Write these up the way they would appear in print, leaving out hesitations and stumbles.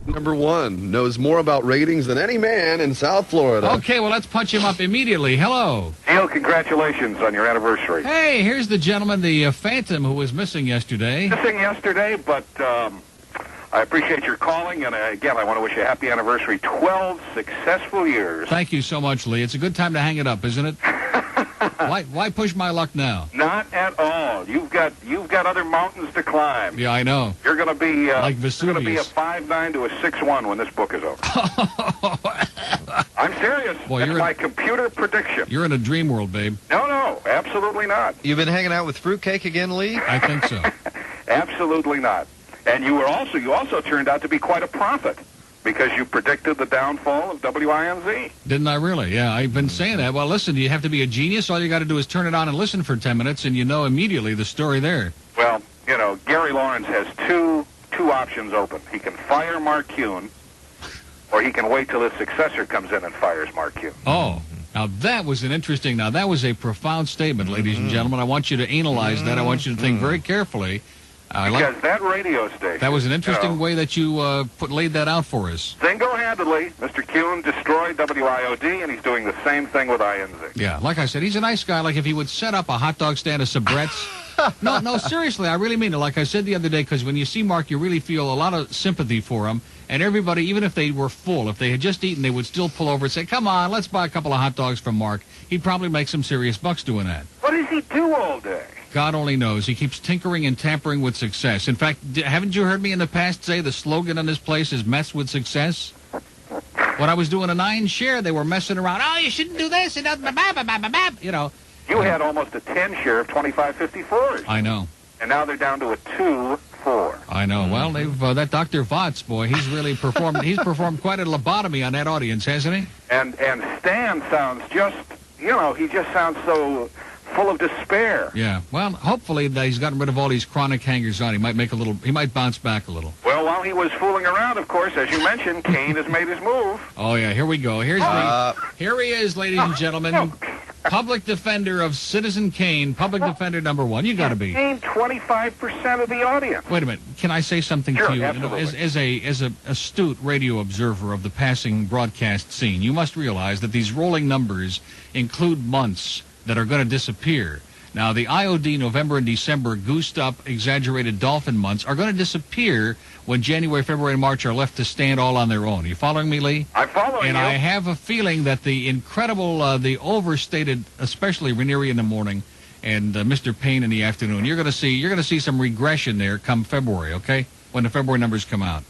#1 knows more about ratings than any man in South Florida. Okay, well, let's punch him up immediately. Hello. Neil, congratulations on your anniversary. Hey, here's the gentleman, the Phantom, who was missing yesterday. But I appreciate your calling, and again, I want to wish you a happy anniversary. 12 successful years. Thank you so much, Lee. It's a good time to hang it up, isn't it? Why push my luck now? Not at all. You've got other mountains to climb. Yeah, I know. You're going to be like Vesuvius. You're going to be a 5'9" to a 6'1" when this book is over. I'm serious. Boy, That's my computer prediction. You're in a dream world, babe. No, absolutely not. You've been hanging out with fruitcake again, Lee? I think so. Absolutely not. And you also turned out to be quite a prophet, because you predicted the downfall of WINZ. Didn't I really? Yeah, I've been saying that. Well, listen, you have to be a genius. All you got to do is turn it on and listen for 10 minutes, and you know immediately the story there. Well, Gary Lawrence has two options open. He can fire Mark Kuhn, or he can wait till his successor comes in and fires Mark Kuhn. Oh, now that was that was a profound statement, ladies and gentlemen. I want you to analyze that. I want you to think very carefully. Because that radio station... That was an interesting way that you laid that out for us. Single-handedly, Mr. Kuhn destroyed WIOD, and he's doing the same thing with INZ. Yeah, like I said, he's a nice guy. Like if he would set up a hot dog stand of Sabrettes... No, seriously, I really mean it. Like I said the other day, because when you see Mark, you really feel a lot of sympathy for him. And everybody, even if they were full, if they had just eaten, they would still pull over and say, come on, let's buy a couple of hot dogs from Mark. He'd probably make some serious bucks doing that. What does he do all day? God only knows. He keeps tinkering and tampering with success. In fact, haven't you heard me in the past say the slogan on this place is mess with success? When I was doing a 9 share, they were messing around. Oh, you shouldn't do this. You know. You had almost a 10 share of 2554s. I know. And now they're down to a 2-4. I know. Well, they've that Dr. Votz, boy, he's really performed. He's performed quite a lobotomy on that audience, hasn't he? And Stan sounds just, he just sounds so full of despair. Yeah. Well, hopefully he's gotten rid of all these chronic hangers-on. He might bounce back a little. Well, while he was fooling around, of course, as you mentioned, Kane has made his move. Oh yeah, here we go. Here he is, ladies and gentlemen. Public defender of Citizen Kane, public defender #1. You got to be. Kane, 25% of the audience. Wait a minute. Can I say something to you? As an astute radio observer of the passing broadcast scene, you must realize that these rolling numbers include months that are going to disappear. Now, the IOD November and December goosed up, exaggerated dolphin months are going to disappear when January, February, and March are left to stand all on their own. Are you following me, Lee? I'm following you. And I have a feeling that the incredible, the overstated, especially Ranieri in the morning and Mr. Payne in the afternoon, you're going to see some regression there come February, okay? When the February numbers come out.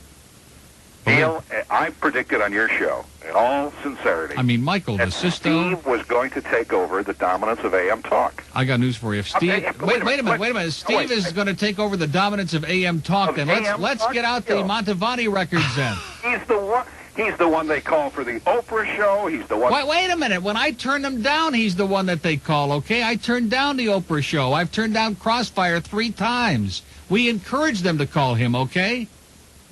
Neil, I predicted on your show, in all sincerity, I mean, Michael, that Steve was going to take over the dominance of AM Talk. I got news for you. If Steve, wait a minute. Steve is going to take over the dominance of AM Talk. Then let's get out the Montevani records then. He's the one they call for the Oprah show. He's the one. Wait a minute. When I turn him down, he's the one that they call. Okay, I turned down the Oprah show. I've turned down Crossfire 3 times. We encourage them to call him. Okay.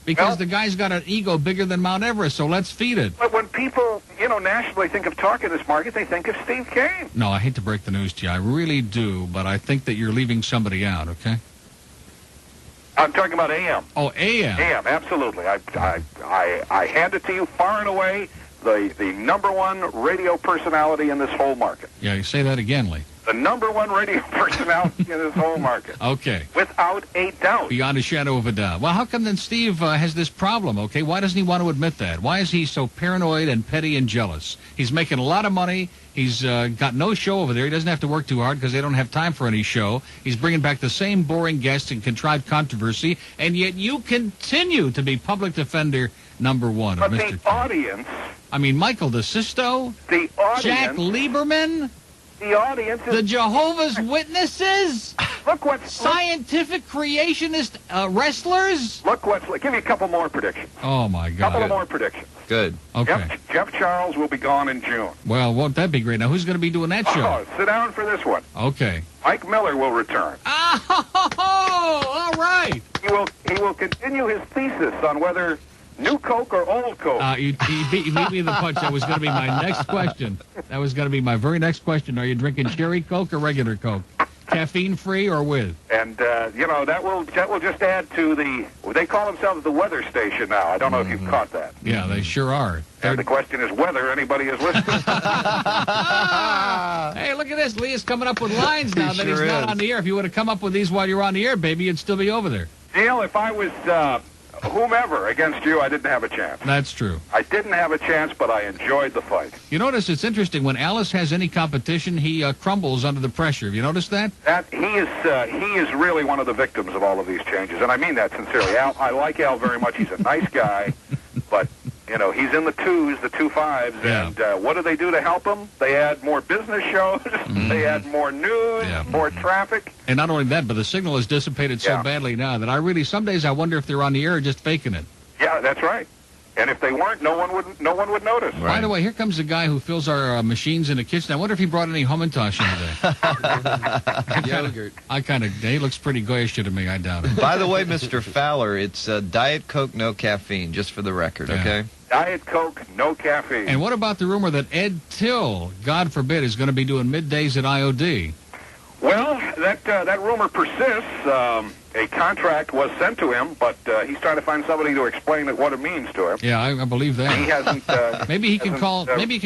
Because the guy's got an ego bigger than Mount Everest, so let's feed it. But when people, nationally think of talk in this market, they think of Steve Kane. No, I hate to break the news to you. I really do, but I think that you're leaving somebody out, okay? I'm talking about AM. Oh, AM. AM, absolutely. I hand it to you far and away, the #1 radio personality in this whole market. Yeah, you say that again, Lee. The #1 radio personality in this whole market. Okay. Without a doubt. Beyond a shadow of a doubt. Well, how come then Steve has this problem, okay? Why doesn't he want to admit that? Why is he so paranoid and petty and jealous? He's making a lot of money. He's got no show over there. He doesn't have to work too hard because they don't have time for any show. He's bringing back the same boring guests and contrived controversy, and yet you continue to be public defender #1 of Mr. King. The audience... I mean, Michael DeSisto? The audience... Jack Lieberman? The audience is... The Jehovah's Witnesses? Look what's... Scientific creationist wrestlers? Look what's... Give me a couple more predictions. Oh, my God. Couple more predictions. Good. Okay. Jeff Charles will be gone in June. Well, won't that be great? Now, who's going to be doing that show? Oh, sit down for this one. Okay. Mike Miller will return. Oh, all right. He will continue his thesis on whether new Coke or old Coke. He beat me in the punch. That was going to be my next question. That was going to be my very next question. Are you drinking cherry Coke or regular Coke? Caffeine-free or with? And, that will just add to they call themselves the weather station now. I don't know if you've caught that. Yeah, they sure are. And the question is whether anybody is listening. Hey, look at this. Lee is coming up with lines now that he's not on the air. If you would have come up with these while you were on the air, baby, you'd still be over there. Neil, if I was whomever against you, I didn't have a chance. That's true. I didn't have a chance, but I enjoyed the fight. You notice it's interesting. When Alice has any competition, he crumbles under the pressure. Have you noticed that? He is really one of the victims of all of these changes, and I mean that sincerely. Al, I like Al very much. He's a nice guy, but he's in the 2s, the 2-5s, and what do they do to help him? They add more business shows, they add more news, more traffic. And not only that, but the signal is dissipated so badly now that some days I wonder if they're on the air or just faking it. Yeah, that's right. And if they weren't, no one would notice. Right. By the way, here comes the guy who fills our machines in the kitchen. I wonder if he brought any Hamantash in today. He looks pretty goyish to me. I doubt it. By the way, Mr. Fowler, it's Diet Coke, no caffeine, just for the record, okay? Diet Coke, no caffeine. And what about the rumor that Ed Till, God forbid, is going to be doing middays at IOD? Well, that rumor persists. A contract was sent to him, but he's trying to find somebody to explain what it means to him. Yeah, I believe that. He hasn't. Maybe he can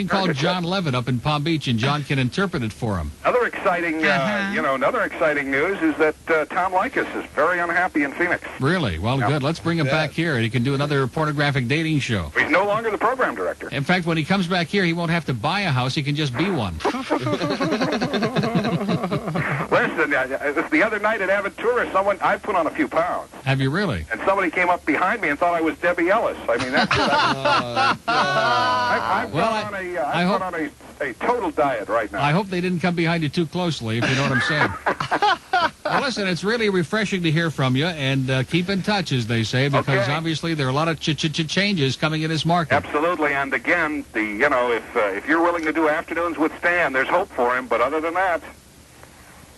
call John Levitt up in Palm Beach, and John can interpret it for him. Another exciting, another exciting news is that Tom Likas is very unhappy in Phoenix. Really? Well, good. Let's bring him back here, and he can do another pornographic dating show. He's no longer the program director. In fact, when he comes back here, he won't have to buy a house. He can just be one. Listen, the other night at Aventura, I put on a few pounds. Have you really? And somebody came up behind me and thought I was Debbie Ellis. I mean, that's it. I've gone on a total diet right now. I hope they didn't come behind you too closely, if you know what I'm saying. Well, listen, it's really refreshing to hear from you, and keep in touch, as they say, because obviously there are a lot of changes coming in this market. Absolutely, and again, if you're willing to do afternoons with Stan, there's hope for him, but other than that...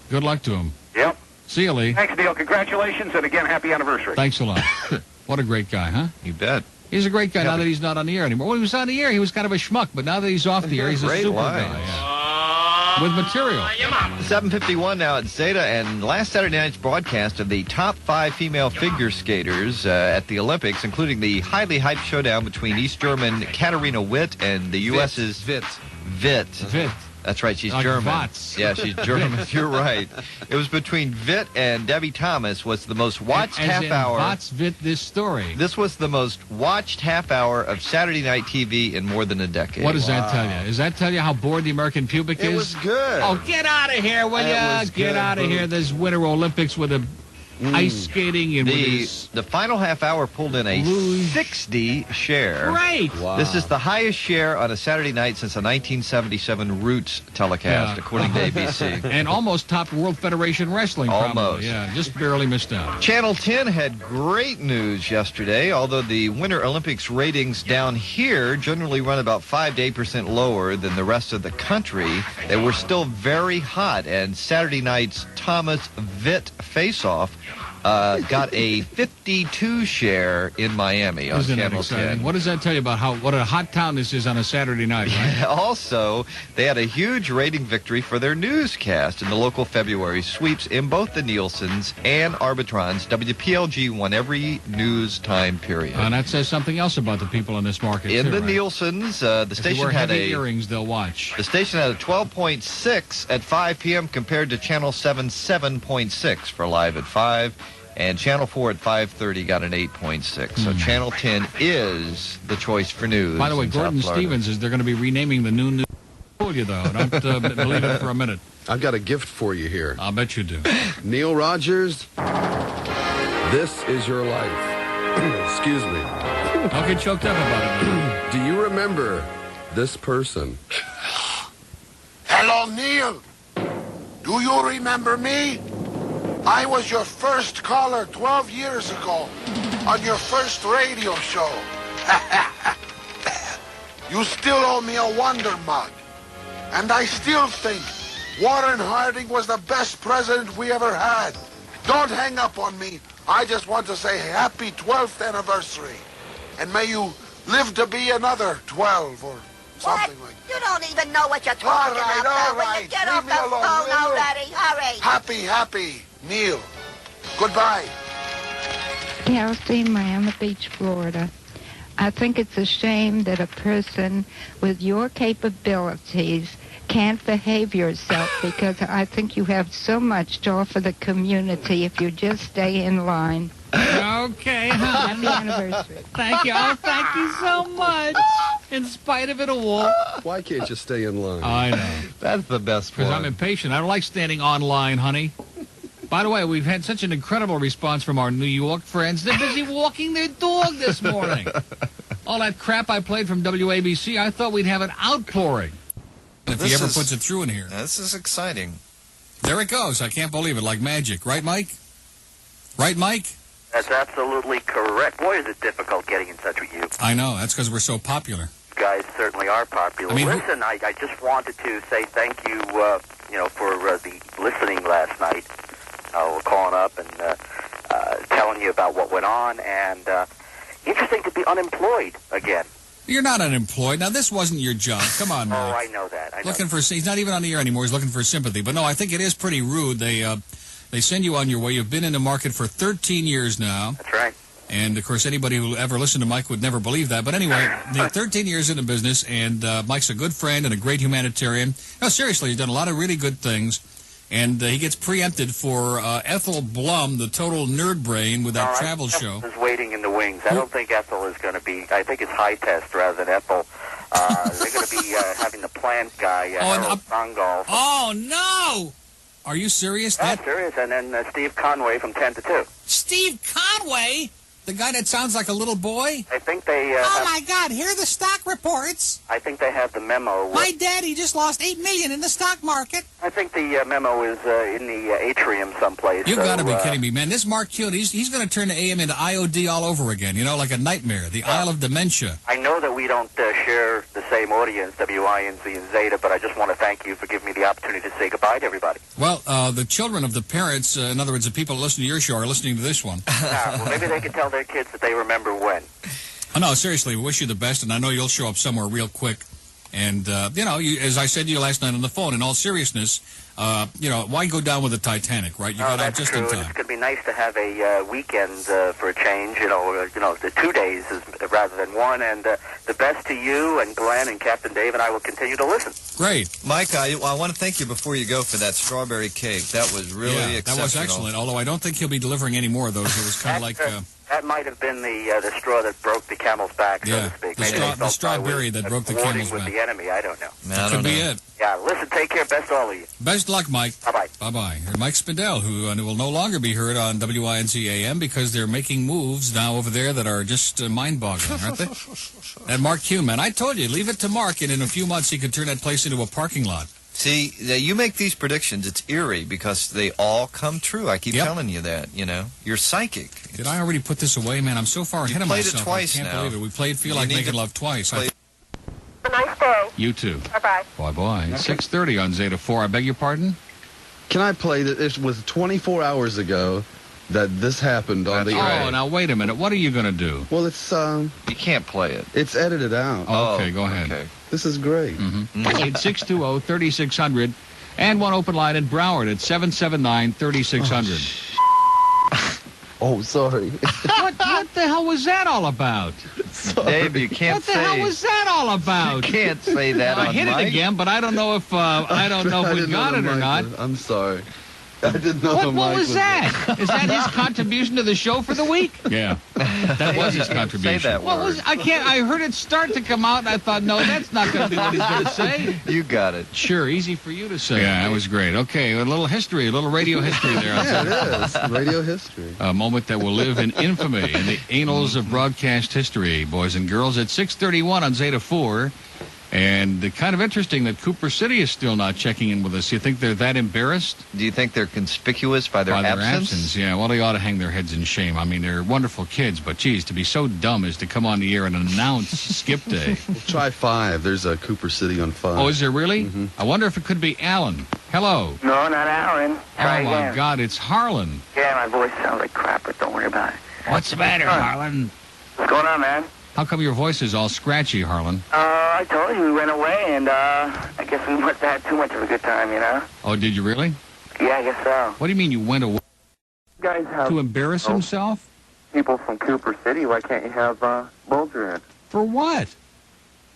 Good luck to him. Yep. See you, Lee. Thanks, Neil. Congratulations, and again, happy anniversary. Thanks a lot. What a great guy, huh? You bet. He's a great guy now that he's not on the air anymore. When he was on the air, he was kind of a schmuck, but now that he's off the air, he's a super guy. Yeah. With material. 7:51 now at Zeta, and last Saturday night's broadcast of the top 5 female figure skaters at the Olympics, including the highly hyped showdown between East German Katharina Witt and the U.S.'s Witt. That's right, she's German. Watts. Yeah, she's German. You're right. It was between Witt and Debbie Thomas. Was the most watched half hour. Watts Witt this story. This was the most watched half hour of Saturday night TV in more than a decade. What does that tell you? Does that tell you how bored the American public is? It was good. Oh, get out of here, will ya? Get out of here. This Winter Olympics with the ice skating and the final half hour pulled in a 60 share. Great. Wow. This is the highest share on a Saturday night since the 1977 Roots telecast, according to ABC. And almost topped World Federation Wrestling. Almost. Probably. Yeah, just barely missed out. Channel 10 had great news yesterday, although the Winter Olympics ratings down here generally run about 5 to 8% lower than the rest of the country. They were still very hot, and Saturday night's Thomas Witt face-off got a 52 share in Miami on Channel 10. What does that tell you about what a hot town this is on a Saturday night, right? Also, they had a huge rating victory for their newscast in the local February sweeps in both the Nielsen's and Arbitrons. WPLG won every news time period. And that says something else about the people in this market, in too, the right? Nielsen's, the station had earrings, they'll watch. The station had a 12.6 at 5 p.m. compared to Channel 7's 7.6 for Live at 5. And Channel 4 at 5:30 got an 8.6. So Channel 10 is the choice for news. By the way, Gordon Stevens is they're going to be renaming the new news. I told you, though. Don't believe it for a minute. I've got a gift for you here. I'll bet you do. Neil Rogers, this is your life. Excuse me. Don't get choked up about it. Do you remember this person? Hello, Neil. Do you remember me? I was your first caller 12 years ago on your first radio show. You still owe me a Wonder Mug. And I still think Warren Harding was the best president we ever had. Don't hang up on me. I just want to say happy 12th anniversary. And may you live to be another 12 or Something like You don't even know what you're All talking right, about. all Will right. you get Leave off me the alone, phone will you? already? Hurry. happy, Neil. Goodbye. Yeah, Steve, Miami Beach, Florida. I think it's a shame that a person with your capabilities can't behave yourself, because I think you have so much to offer the community if you just stay in line. Okay. Happy anniversary. Thank you. Oh, thank you so much. In spite of it all. Why can't you stay in line? I know. That's the best Because one. I'm impatient. I don't like standing online, honey. By the way, we've had such an incredible response from our New York friends. They're busy walking their dog this morning. All that crap I played from WABC, I thought we'd have an outpouring. If he ever puts it through in here. This is exciting. There it goes. I can't believe it. Like magic. Right, Mike? Right, Mike? That's absolutely correct. Boy, is it difficult getting in touch with you. I know. That's because we're so popular. You guys certainly are popular. I mean, listen, I just wanted to say thank you, for the listening last night. We're calling up and telling you about what went on, and interesting to be unemployed again. You're not unemployed. Now, this wasn't your job. Come on, Mike. Oh, I know that. He's not even on the air anymore. He's looking for sympathy. But no, I think it is pretty rude. They send you on your way. You've been in the market for 13 years now. That's right. And, of course, anybody who ever listened to Mike would never believe that. But anyway, they're 13 years in the business, and Mike's a good friend and a great humanitarian. No, seriously, he's done a lot of really good things. And he gets preempted for Ethel Blum, the total nerd brain, with that travel show. Ethel is waiting in the wings. I don't think Ethel is going to be. I think it's High Test rather than Ethel. They're going to be having the plant guy, Harold Songolf. Oh, no! Are you serious? That's serious. And then Steve Conway from 10 to 2. Steve Conway? The guy that sounds like a little boy? I think they... my God, here are the stock reports. I think they have the memo. My daddy just lost $8 million in the stock market. I think the memo is in the atrium someplace. You've got to be kidding me, man. This Mark Kuhn, he's going to turn the AM into IOD all over again, like a nightmare, the Isle of Dementia. I know that we don't share the same audience, WINZ and Zeta, but I just want to thank you for giving me the opportunity to say goodbye to everybody. Well, the children of the parents, in other words, the people who listen to your show are listening to this one. Well, maybe they can tell their kids that they remember when. Oh, no, seriously, we wish you the best, and I know you'll show up somewhere real quick. And, as I said to you last night on the phone, in all seriousness, why go down with the Titanic, right? You got out just in time. It's going to be nice to have a weekend for a change, the 2 days rather than one. And the best to you and Glenn and Captain Dave, and I will continue to listen. Great. Mike, I want to thank you before you go for that strawberry cake. That was really exceptional. That was excellent, although I don't think he'll be delivering any more of those. It was kind of like... that might have been the straw that broke the camel's back, so to speak. The strawberry that broke the camel's with back. The enemy, I don't know. That could be it. Yeah, listen, take care. Best all of you. Best luck, Mike. Bye-bye. Bye-bye. Mike Spindell, who will no longer be heard on WINZ AM because they're making moves now over there that are just mind-boggling, aren't they? That Mark Kuhn, man. I told you, leave it to Mark, and in a few months he could turn that place into a parking lot. See, you make these predictions. It's eerie because they all come true. I keep telling you that, You're psychic. Did I already put this away, man? I'm so far ahead of myself. You played it twice I can't now. believe it. We played Feel Like Making Love twice. Have a nice day. You too. Bye-bye. Bye-bye. Okay. 6:30 on Zeta 4. I beg your pardon? Can I play that? It was 24 hours ago that this happened on the air. Oh, now wait a minute. What are you going to do? Well, it's You can't play it. It's edited out. Oh, okay, go ahead. Okay. This is great. 620-3600 and one open line in Broward at 779-3600. Oh, sorry. What the hell was that all about? Dave, you can't What the hell was that all about? You can't say that on I hit Mike. it again, but I don't know if we got it or not. I'm sorry. I didn't know the What mic was that? Is that his contribution to the show for the week? Yeah, that was his contribution. Say that word. I heard it start to come out, and I thought, no, that's not going to be what he's going to say. You got it. Sure, easy for you to say. Yeah, that was great. Okay, a little history, a little radio history there. Yeah, it is. Radio history. A moment that will live in infamy in the annals of broadcast history, boys and girls, at 6:31 on Zeta 4. And kind of interesting that Cooper City is still not checking in with us. You think they're that embarrassed? Do you think they're conspicuous by their absence? Yeah, well, they ought to hang their heads in shame. I mean, they're wonderful kids, but, geez, to be so dumb as to come on the air and announce Skip Day. Try 5. There's a Cooper City on 5. Oh, is there really? Mm-hmm. I wonder if it could be Alan. Hello. No, not Aaron. Oh, my God, it's Harlan. Yeah, my voice sounds like crap, but don't worry about it. What's the matter, Harlan? What's going on, man? How come your voice is all scratchy, Harlan? I told you we went away, and I guess we must have had too much of a good time, you know? Oh, did you really? Yeah, I guess so. What do you mean you went away? You guys have To embarrass himself? people from Cooper City. Why can't you have Bulger in? For what?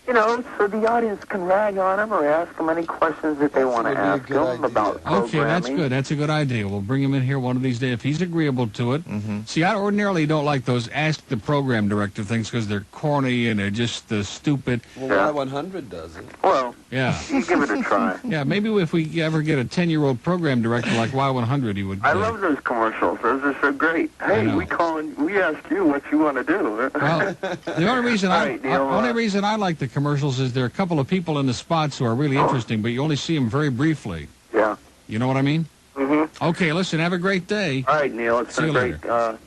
You know, so the audience can rag on him or ask him any questions that they want to would be a ask good him idea. about programming. Okay, that's good. That's a good idea. We'll bring him in here one of these days if he's agreeable to it. Mm-hmm. See, I ordinarily don't like those ask the program director things because they're corny and they're just stupid. Well, Yeah. Y100 does it. Well, Yeah. you give it a try. Yeah, maybe if we ever get a 10-year-old program director like Y100, he would... I love those commercials. Those are so great. Hey, know. we ask you what you want to do. Well, the only reason All right, Neil, only reason I like the commercials is there are a couple of people in the spots who are really interesting, but you only see them very briefly. Yeah. You know what I mean? Mm-hmm. Okay, listen, have a great day. All right, Neil. It's See been you a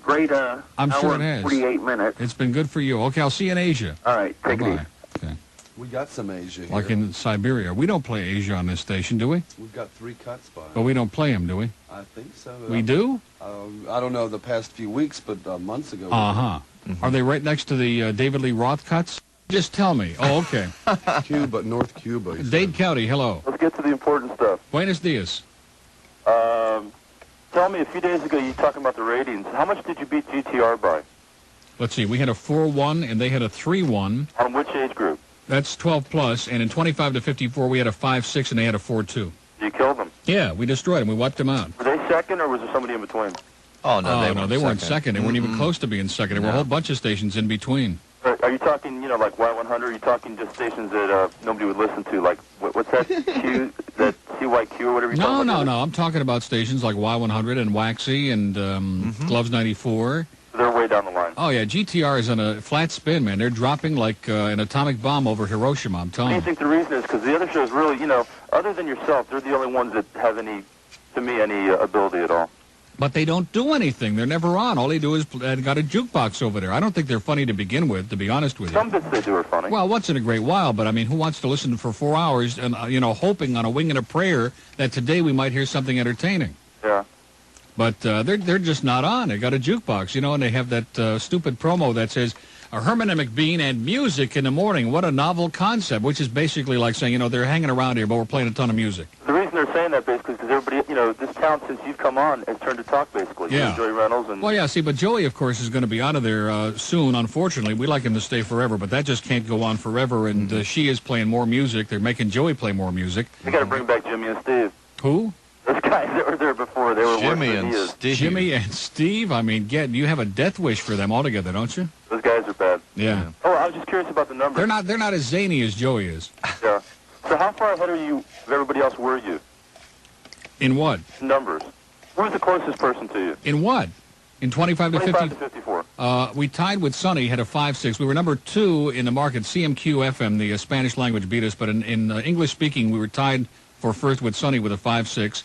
great I'm hour sure it and has. 48 minutes. It's been good for you. Okay, I'll see you in Asia. All right, take it Bye-bye. easy. Okay. We got some Asia here. Like in Siberia. We don't play Asia on this station, do we? We've got 3 cuts by. But we don't play them, do we? I think so. We do? I don't know the past few weeks, but months ago. Uh-huh. Are they right next to the David Lee Roth cuts? Just tell me. Oh, okay. Cuba, North Cuba. he Dade said. County, hello. Let's get to the important stuff. Buenos dias. Tell me, a few days ago you were talking about the ratings. How much did you beat GTR by? Let's see. We had a 4-1, and they had a 3-1. On which age group? That's 12 plus, and in 25 to 54, we had a 5-6, and they had a 4-2. You killed them. Yeah, we destroyed them. We wiped them out. Were they second, or was there somebody in between? Oh, no, They weren't second. They weren't even close to being second. There were a whole bunch of stations in between. Are you talking, like Y100? Are you talking just stations that nobody would listen to? Like, what's that Q, that CYQ or whatever you're talking about? No. I'm talking about stations like Y100 and Waxy and Gloves 94. They're way down the line. Oh, yeah, GTR is on a flat spin, man. They're dropping like an atomic bomb over Hiroshima, I'm What do telling you you. think the reason is? Because the other shows really, other than yourself, they're the only ones that have any ability at all. But they don't do anything. They're never on. All they do is got a jukebox over there. I don't think they're funny to begin with, to be honest with you. Some bits they do are funny. Well, once in a great while, but I mean, who wants to listen for 4 hours and, hoping on a wing and a prayer that today we might hear something entertaining? Yeah. But they're just not on. They got a jukebox, and they have that stupid promo that says, a hermenemic bean and music in the morning. What a novel concept, which is basically like saying, they're hanging around here, but we're playing a ton of music. The reason they're saying that basically is because everybody, this town since you've come on has turned to talk basically. Yeah. Joey Reynolds and. Well, yeah, see, but Joey, of course, is going to be out of there soon, unfortunately. We like him to stay forever, but that just can't go on forever, and she is playing more music. They're making Joey play more music. We got to bring back Jimmy and Steve. Who? Those guys that were there before, they were Jimmy worse than and he is. Steve. Jimmy and Steve? I mean, you have a death wish for them altogether, don't you? Those guys are bad. Yeah. Oh, I was just curious about the numbers. They're not as zany as Joey is. Yeah. So how far ahead of everybody else were you? In what? Numbers. Who was the closest person to you? In what? In 25 to 50? 25 to 54. We tied with Sonny, had a 5-6. We were number 2 in the market. CMQ-FM, the Spanish language, beat us. But in English-speaking, we were tied for first with Sonny with a 5-6.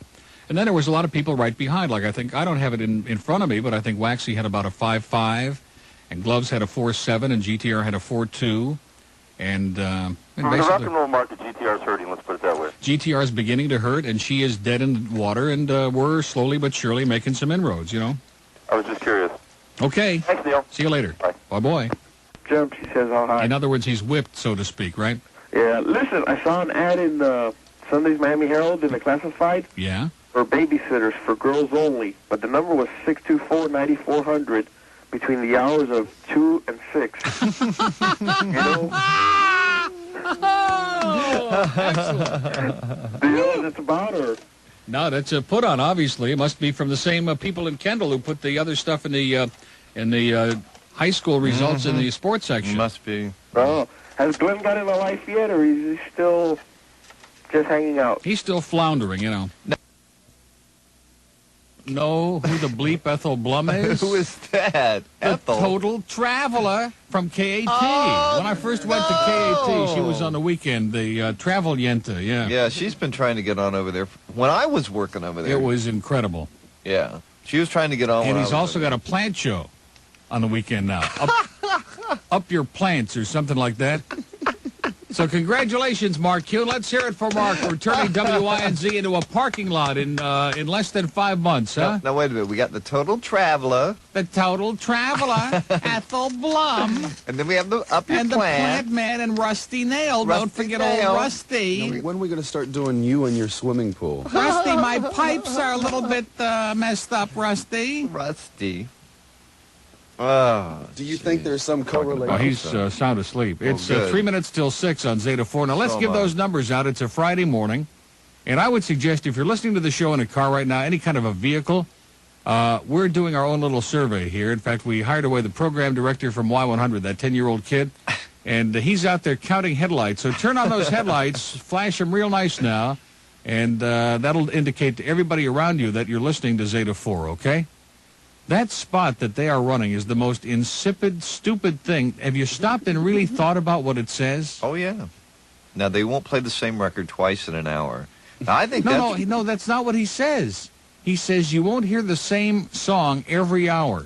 And then there was a lot of people right behind. Like, I don't have it in front of me, but I think Waxy had about a 5-5. And Gloves had a 4-7. And GTR had a 4-2. And The rock and roll market, GTR is hurting, let's put it that way. GTR is beginning to hurt, and she is dead in the water. And we're slowly but surely making some inroads, I was just curious. Okay. Thanks, Neil. See you later. Bye. Bye-bye. Jump, she says, all right. In other words, he's whipped, so to speak, right? Yeah, listen, I saw an ad in Sunday's Miami Herald in the classified Yeah. for babysitters for girls only, but the number was 624-9400 between the hours of 2 and 6. Excellent. Do you know what that's about, or? No, that's a put on. Obviously, it must be from the same people in Kendall who put the other stuff in the high school results in the sports section. Must be. Oh, has Glenn got in a life yet, or is he still just hanging out? He's still floundering, Know who the bleep Ethel Blum is? Who is that? The Ethel? Total Traveler from KAT. Oh, when I first went to KAT, she was on the weekend, the Travel Yenta, yeah. Yeah, she's been trying to get on over there. When I was working over there. It was incredible. Yeah. She was trying to get on. And he's also got a plant show on the weekend now. Up your plants or something like that. So congratulations, Mark Q. Let's hear it for Mark for turning WINZ into a parking lot in less than 5 months, huh? Now, wait a minute. We got the Total Traveler. The Total Traveler, Ethel Blum. And then we have the Up Your And the Plant Man and Rusty Nail. Don't forget old Rusty. When are we going to start doing you and your swimming pool? Rusty, my pipes are a little bit messed up, Rusty. Rusty. Oh, Do you think there's some correlation? Oh, he's sound asleep. It's good. 3 minutes till 6 on Zeta 4. Now, let's So give am I. those numbers out. It's a Friday morning. And I would suggest if you're listening to the show in a car right now, any kind of a vehicle, we're doing our own little survey here. In fact, we hired away the program director from Y100, that 10-year-old kid. And he's out there counting headlights. So turn on those headlights, flash them real nice now, and that'll indicate to everybody around you that you're listening to Zeta 4, okay? That spot that they are running is the most insipid, stupid thing. Have you stopped and really thought about what it says? Oh, yeah. Now, they won't play the same record twice in an hour. Now, I think No, that's not what he says. He says you won't hear the same song every hour.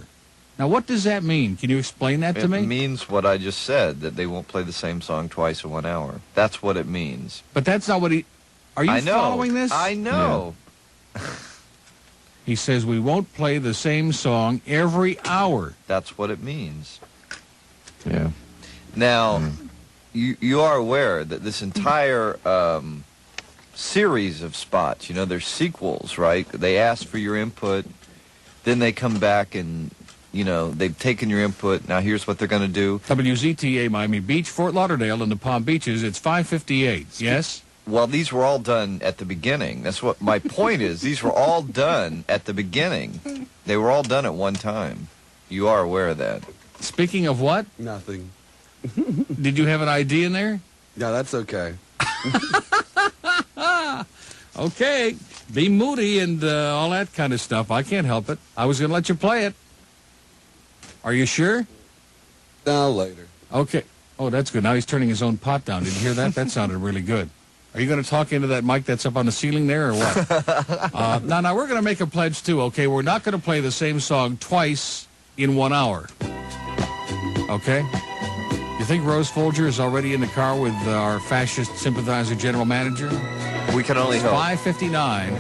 Now, what does that mean? Can you explain that to me? It means what I just said, that they won't play the same song twice in 1 hour. That's what it means. But that's not what he... Are you I know. following this? I know. Yeah. He says we won't play the same song every hour. That's what it means. Yeah. Now, you are aware that this entire series of spots, they're sequels, right? They ask for your input, then they come back and, they've taken your input. Now, here's what they're going to do. WZTA Miami Beach, Fort Lauderdale, and the Palm Beaches. It's 5:58. Yes? Well, these were all done at the beginning. That's what my point is. These were all done at the beginning. They were all done at one time. You are aware of that. Speaking of what? Nothing. Did you have an ID in there? Yeah, that's okay. Okay. Be moody and all that kind of stuff. I can't help it. I was going to let you play it. Are you sure? No, later. Okay. Oh, that's good. Now he's turning his own pot down. Did you hear that? That sounded really good. Are you going to talk into that mic that's up on the ceiling there or what? Now, we're going to make a pledge, too, okay? We're not going to play the same song twice in 1 hour. Okay? You think Rose Folger is already in the car with our fascist sympathizer general manager? We can only hope. 5:59.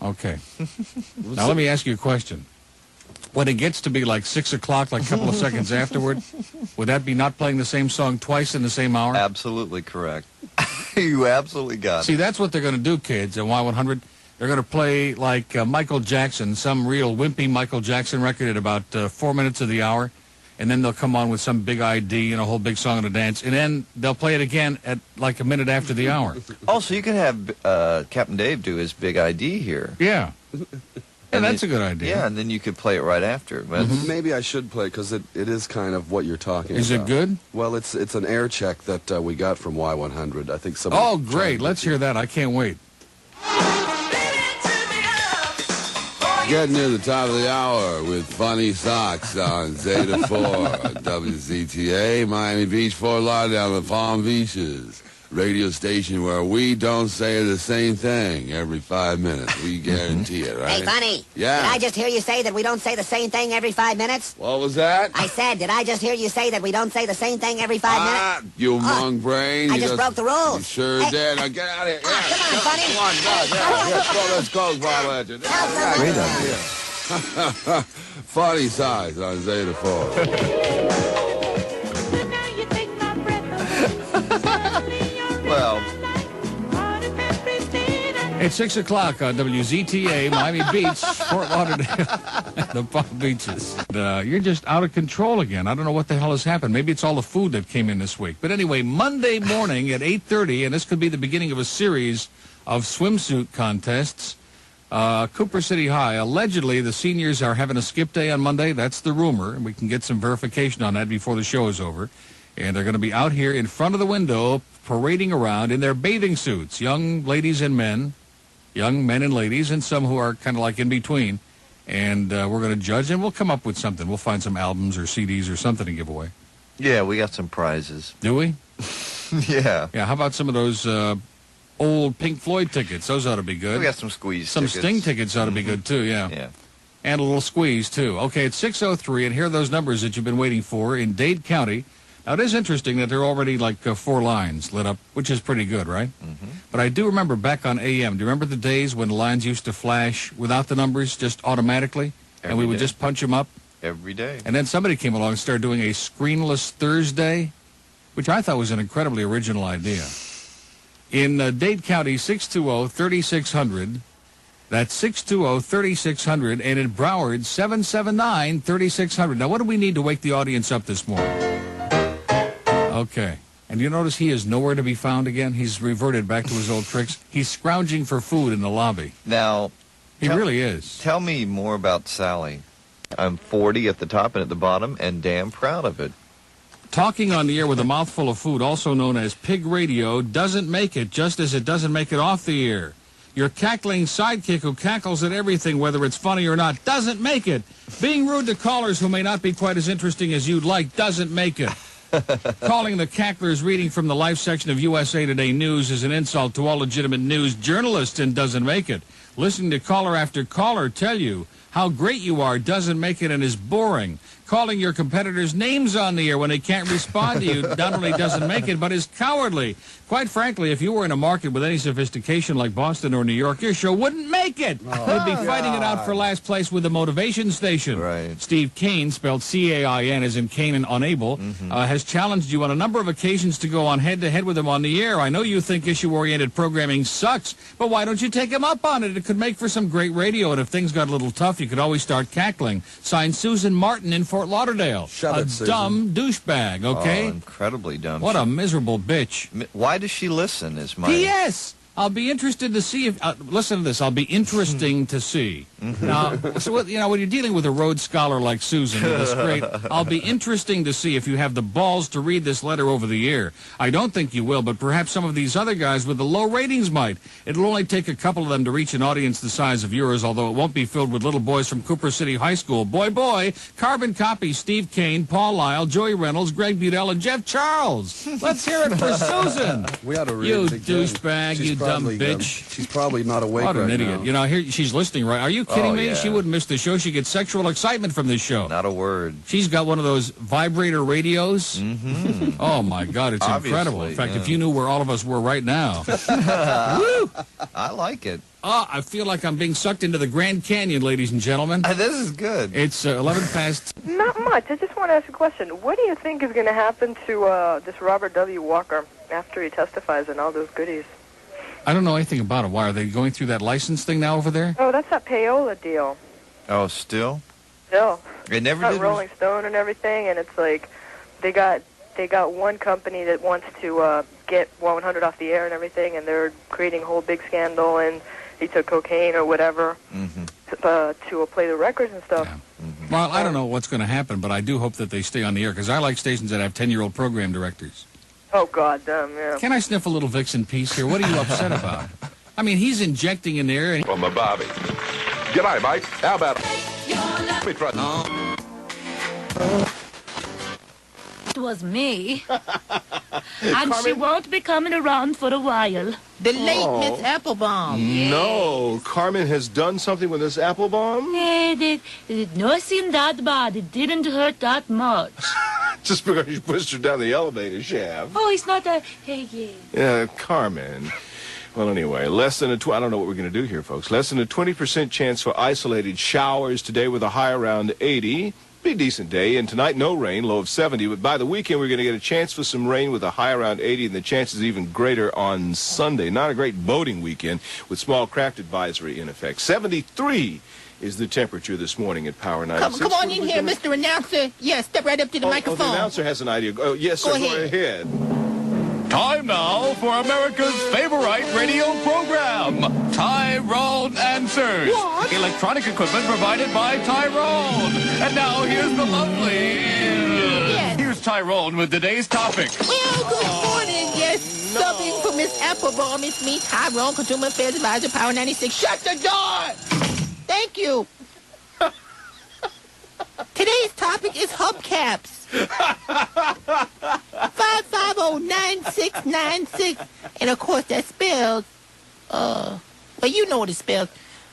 Okay. Now, let me ask you a question. When it gets to be like 6 o'clock, like a couple of seconds afterward, would that be not playing the same song twice in the same hour? Absolutely correct. You absolutely got it. See, that's what they're going to do, kids, at Y100. They're going to play like Michael Jackson, some real wimpy Michael Jackson record at about 4 minutes of the hour, and then they'll come on with some big ID and a whole big song and a dance, and then they'll play it again at like a minute after the hour. Also, you can have Captain Dave do his big ID here. Yeah. Yeah, that's a good idea. Yeah, and then you could play it right after. Maybe I should play because it is kind of what you're talking Is about. it good? Well, it's an air check that we got from Y100. I think some. Oh, great. Let's hear that. I can't wait. Getting near the top of the hour with Funny Socks on Zeta 4, WZTA, Miami Beach, Fort Lauderdale, and the Palm Beaches. Radio station where we don't say the same thing every 5 minutes. We guarantee it, right? Hey, Funny. Yeah. Did I just hear you say that we don't say the same thing every 5 minutes? What was that? I said, did I just hear you say that we don't say the same thing every 5 minutes? You monk brain. I You just broke the rules. You sure Hey. did. Now get out of here. Come on, Funny. Come on, yeah. Let's go, Bob Legend. Great idea. Funny Size on Zeta 4. Well, It's 6 o'clock on WZTA, Miami Beach, Fort Lauderdale, the Palm Beaches. You're just out of control again. I don't know what the hell has happened. Maybe it's all the food that came in this week. But anyway, Monday morning at 8:30, and this could be the beginning of a series of swimsuit contests. Cooper City High, allegedly the seniors are having a skip day on Monday. That's the rumor, and we can get some verification on that before the show is over. And they're going to be out here in front of the window parading around in their bathing suits, young ladies and men, young men and ladies, and some who are kind of like in between. And we're going to judge, and we'll come up with something. We'll find some albums or CDs or something to give away. yeah, we got some prizes. Do we? Yeah. Yeah, how about some of those old Pink Floyd tickets? Those ought to be good. We got some squeeze Some tickets. Sting tickets ought to be good, too, yeah. Yeah. And a little squeeze, too. Okay, it's 6:03, and here are those numbers that you've been waiting for in Dade County. Now, it is interesting that there are already like 4 lines lit up, which is pretty good, right? Mm-hmm. But I do remember back on AM, do you remember the days when the lines used to flash without the numbers, just automatically? And we would just punch them up? Every day. And then somebody came along and started doing a screenless Thursday, which I thought was an incredibly original idea. In Dade County, 620-3600. That's 620-3600. And in Broward, 779-3600. Now, what do we need to wake the audience up this morning? Okay. And you notice he is nowhere to be found again? He's reverted back to his old tricks. He's scrounging for food in the lobby. Now, he really is. Tell me more about Sally. I'm 40 at the top and at the bottom, and damn proud of it. Talking on the air with a mouthful of food, also known as pig radio, doesn't make it, just as it doesn't make it off the air. Your cackling sidekick who cackles at everything, whether it's funny or not, doesn't make it. Being rude to callers who may not be quite as interesting as you'd like doesn't make it. Calling the cacklers reading from the life section of USA Today News is an insult to all legitimate news journalists and doesn't make it. Listening to caller after caller tell you how great you are doesn't make it and is boring. Calling your competitors names on the air when they can't respond to you not only doesn't make it, but is cowardly. Quite frankly, if you were in a market with any sophistication like Boston or New York, your show wouldn't make it. You'd be fighting it out for last place with the motivation station. Right. Steve Cain, spelled C-A-I-N, as in Cain and unable, has challenged you on a number of occasions to go on head-to-head with him on the air. I know you think issue-oriented programming sucks, but why don't you take him up on it? It could make for some great radio, and if things got a little tough, you could always start cackling. Signed, Susan Martin in Fort Lauderdale. Shut it, Susan. Dumb douchebag, okay? Oh, incredibly dumb. What a miserable bitch. Why does she listen is my... P.S. I'll be interested to see if... listen to this. I'll be interesting to see. Now, so when you're dealing with a Rhodes Scholar like Susan, with this great... I'll be interesting to see if you have the balls to read this letter over the air. I don't think you will, but perhaps some of these other guys with the low ratings might. It'll only take a couple of them to reach an audience the size of yours, although it won't be filled with little boys from Cooper City High School. Boy, carbon copy Steve Cain, Paul Lyle, Joey Reynolds, Greg Budell, and Jeff Charles. Let's hear it for Susan. We ought to read You it again. douchebag, She's you dumb probably, bitch. She's probably not awake What an right idiot. now. You know, here she's listening, right? Are you kidding me? yeah. She wouldn't miss the show. She gets sexual excitement from this show. Not a word. She's got one of those vibrator radios. Mm-hmm. Oh, my God, it's incredible. In fact, if you knew where all of us were right now. Woo! I like it. Oh, I feel like I'm being sucked into the Grand Canyon, ladies and gentlemen. This is good. It's 11 past... Not much. I just want to ask a question. What do you think is going to happen to this Robert W. Walker after he testifies and all those goodies? I don't know anything about it. Why, are they going through that license thing now over there? Oh, that's that payola deal. Oh, still? Still. It never Got did... Rolling Stone and everything, and it's like they got one company that wants to get 100 off the air and everything, and they're creating a whole big scandal, and he took cocaine or whatever to play the records and stuff. Yeah. Well, I don't know what's going to happen, but I do hope that they stay on the air, because I like stations that have 10-year-old program directors. Oh, God damn, yeah. Can I sniff a little Vixen piece here? What are you upset about? I mean, he's injecting in there. And from the Bobby. G'day, mate. How about me try? It was me. And she won't be coming around for a while. The late Miss Applebaum. No, Carmen has done something with this Applebaum? It no seem that bad. It didn't hurt that much. Just because you pushed her down the elevator shaft. Oh, it's not a... Hey, Yeah, Carmen. Well, anyway, less than I don't know what we're going to do here, folks. Less than a 20% chance for isolated showers today with a high around 80. Be a decent day. And tonight, no rain, low of 70. But by the weekend, we're going to get a chance for some rain with a high around 80, and the chance is even greater on Sunday. Not a great boating weekend with small craft advisory in effect. 73 is the temperature this morning at Power 96. Come on in here, Mr. Announcer. Yeah, step right up to the microphone. Oh, the announcer has an idea. Oh, yes, sir. Go ahead. Time now for America's favorite radio program, Tyrone Answers. What? Electronic equipment provided by Tyrone. And now here's the lovely... Yes. Here's Tyrone with today's topic. Well, good morning. Yes, subbing for Miss Applebaum. It's me, Tyrone, Consumer Affairs Advisor, Power 96. Shut the door! Thank you. Today's topic is hubcaps. 550-9696. And of course that spells, well, you know what it spells.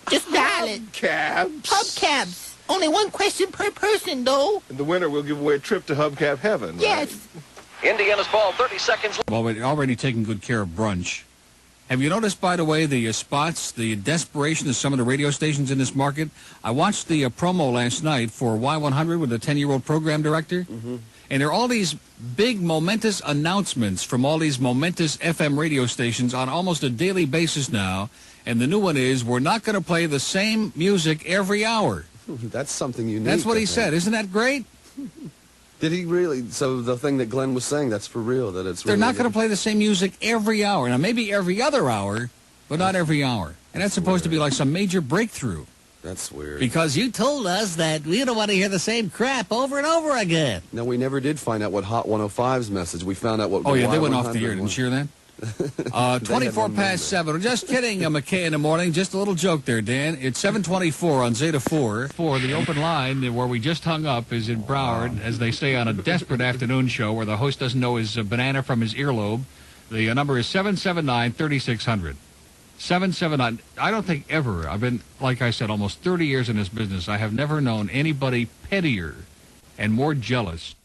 Just dial it. Hubcaps. Hubcaps. Only one question per person, though. In the winter, we'll give away a trip to Hubcap Heaven, right? Yes. Indiana's ball, 30 seconds. Well, we're already taking good care of brunch. Have you noticed, by the way, the spots, the desperation of some of the radio stations in this market? I watched the promo last night for Y100 with the 10-year-old program director. Mm-hmm. And there are all these big, momentous announcements from all these momentous FM radio stations on almost a daily basis now. And the new one is, we're not going to play the same music every hour. That's something unique. That's what he said. Isn't that great? Did he really? So the thing that Glenn was saying, that's for real, that it's They're really not going to play the same music every hour. Now, maybe every other hour, but not every hour. And that's supposed to be like some major breakthrough. That's weird. Because you told us that we don't want to hear the same crap over and over again. No, we never did find out what Hot 105's message. We found out what... Oh, yeah, they went off the air. Didn't you hear that? 24 past 7. Just kidding, McKay in the morning. Just a little joke there, Dan. It's 7:24 on Zeta 4. For the open line where we just hung up is in Broward, as they say on a desperate afternoon show where the host doesn't know his banana from his earlobe. The number is 779-3600. 779. I don't think ever, I've been, like I said, almost 30 years in this business, I have never known anybody pettier and more jealous